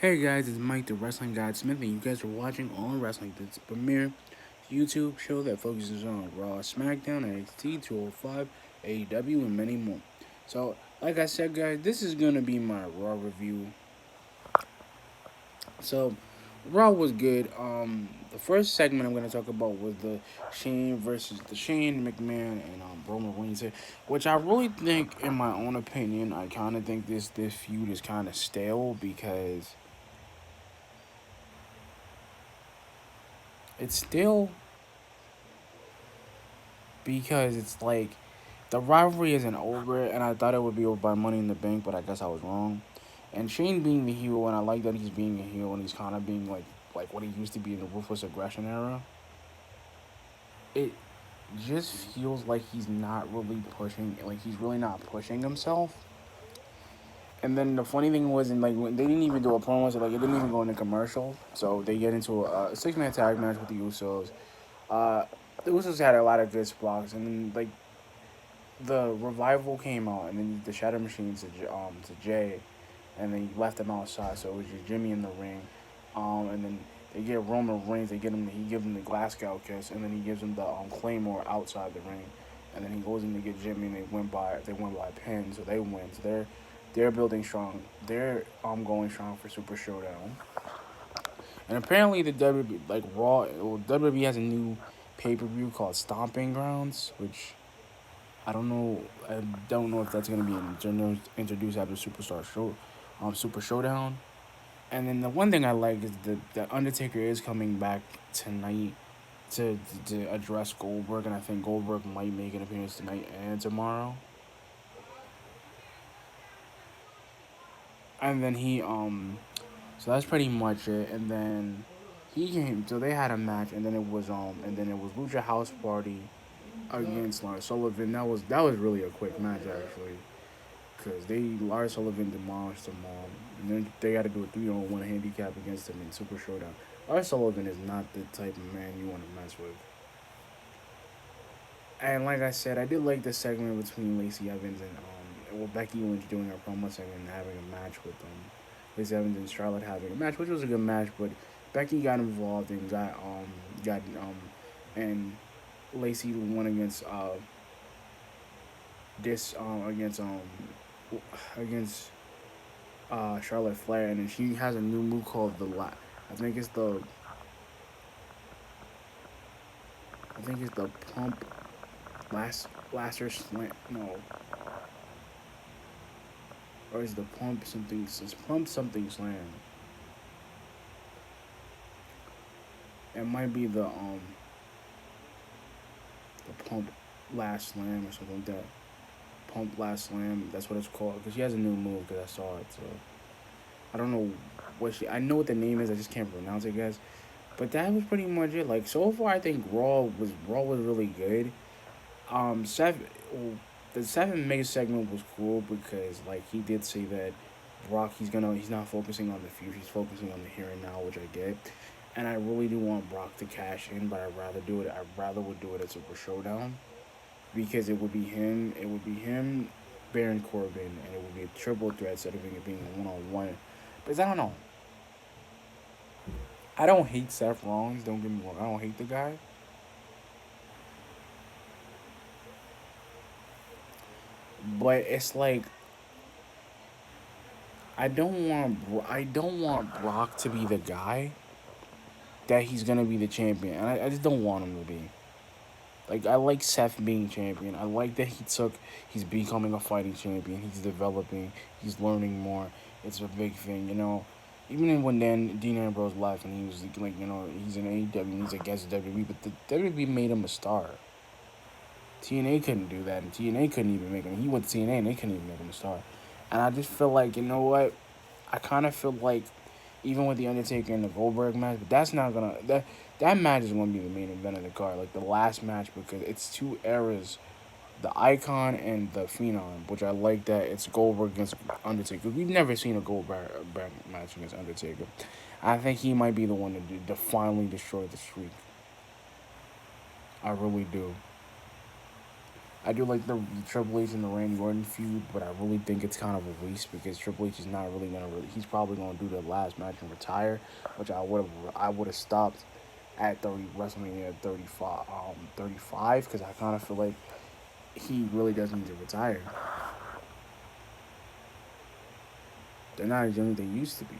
Hey guys, it's Mike the Wrestling God Smith, and you guys are watching All in Wrestling, the premier YouTube show that focuses on Raw, SmackDown, NXT, 205, AEW, and many more. So, like I said, guys, this is gonna be my Raw review. So, Raw was good. The first segment I'm gonna talk about was the Shane McMahon and Roman Reigns, which I really think, in my own opinion, I kind of think this feud is kind of stale because it's still because it's like the rivalry isn't over, and I thought it would be over by Money in the Bank, but I guess I was wrong. And Shane being the heel, and I like that he's being a heel, and he's kind of being like what he used to be in the Ruthless Aggression era. It just feels like he's not really pushing, like he's really not pushing himself. And then the funny thing was, and like when they didn't even do a promo, so like it didn't even go into commercial. So they get into a six-man tag match with the Usos. Uh, the Usos had a lot of good spots, and then like the revival came out, and then the Shadow Machine to Jay, and then he left them outside. So it was just Jimmy in the ring, and then they get Roman Reigns. He gives him the Glasgow kiss, and then he gives him the Claymore outside the ring, and then he goes in to get Jimmy, and they win by pin, so they win. So they're building strong. They're going strong for Super Showdown, and apparently the WWE WWE has a new pay-per-view called Stomping Grounds, which I don't know. I don't know if that's gonna be introduced after Super Showdown. And then the one thing I like is the Undertaker is coming back tonight to address Goldberg, and I think Goldberg might make an appearance tonight and tomorrow. And then so that's pretty much it. And then he came, so they had a match, and then it was Lucha House Party against Lars Sullivan. That was really a quick match actually. Because Lars Sullivan demolished them all. And then they got to do a 3-on-1 handicap against him in Super Showdown. Lars Sullivan is not the type of man you want to mess with. And like I said, I did like the segment between Lacey Evans and Becky Lynch doing her promo segment and having a match with Lacey Evans and Charlotte having a match, which was a good match. But Becky got involved and got and Lacey won against this against Charlotte Flair, and then she has a new move called I think it's the I think it's the pump blaster slam. No, or is the pump something? It's pump something slam. It might be the pump last slam or something like that. Pump last slam. That's what it's called because she has a new move because I saw it. So I don't know what she. I know what the name is. I just can't pronounce it, guys. But that was pretty much it. Like so far, I think Raw was really good. Seth, well, the Seven Mega segment was cool because like he did say that he's not focusing on the future, he's focusing on the here and now, which I get. And I really do want Brock to cash in, but I rather would do it at Super Showdown because it would be him, Baron Corbin, and it would be a triple threat instead of it being a one on one. Because I don't know, I don't hate Seth Rollins. Don't get me wrong, I don't hate the guy, but it's like I don't want Brock to be the guy that he's gonna be the champion, and I just don't want him to be. Like I like Seth being champion. I like that he's becoming a fighting champion. He's developing. He's learning more. It's a big thing, you know. Even when Dean Ambrose left and he was like, he's in AEW and he's against WWE, but the WWE made him a star. TNA couldn't do that, and TNA couldn't even make him. He went to TNA and they couldn't even make him a star. And I just feel like, you know what? I kind of feel like even with the Undertaker and the Goldberg match, but that's not gonna that match is gonna be the main event of the card, like the last match because it's two eras, the Icon and the Phenom, which I like that it's Goldberg against Undertaker. We've never seen a Goldberg match against Undertaker. I think he might be the one to finally destroy the streak. I really do. I do like the Triple H and the Randy Orton feud, but I really think it's kind of a waste because Triple H is not really gonna. He's probably gonna do the last match and retire, which I would have stopped at 30 WrestleMania 35 35 because I kind of feel like he really does need to retire. They're not as young as they used to be.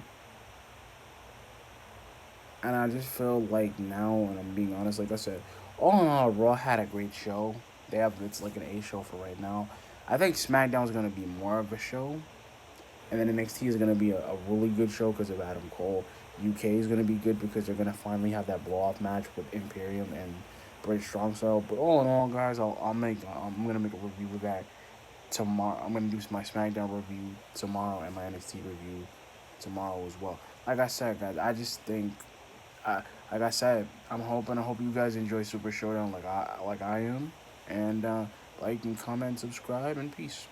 And I just feel like now, and I'm being honest, like I said, all in all, Raw had a great show. It's like an A show for right now. I think SmackDown is gonna be more of a show, and then NXT is gonna be a really good show because of Adam Cole. UK is gonna be good because they're gonna finally have that blow off match with Imperium and British Strong Style. But all in all, guys, I'm gonna make a review of that tomorrow. I'm gonna do my SmackDown review tomorrow and my NXT review tomorrow as well. Like I said, guys, I just think uh, like I said, I hope you guys enjoy Super Showdown like I am, and like and comment, subscribe, and peace.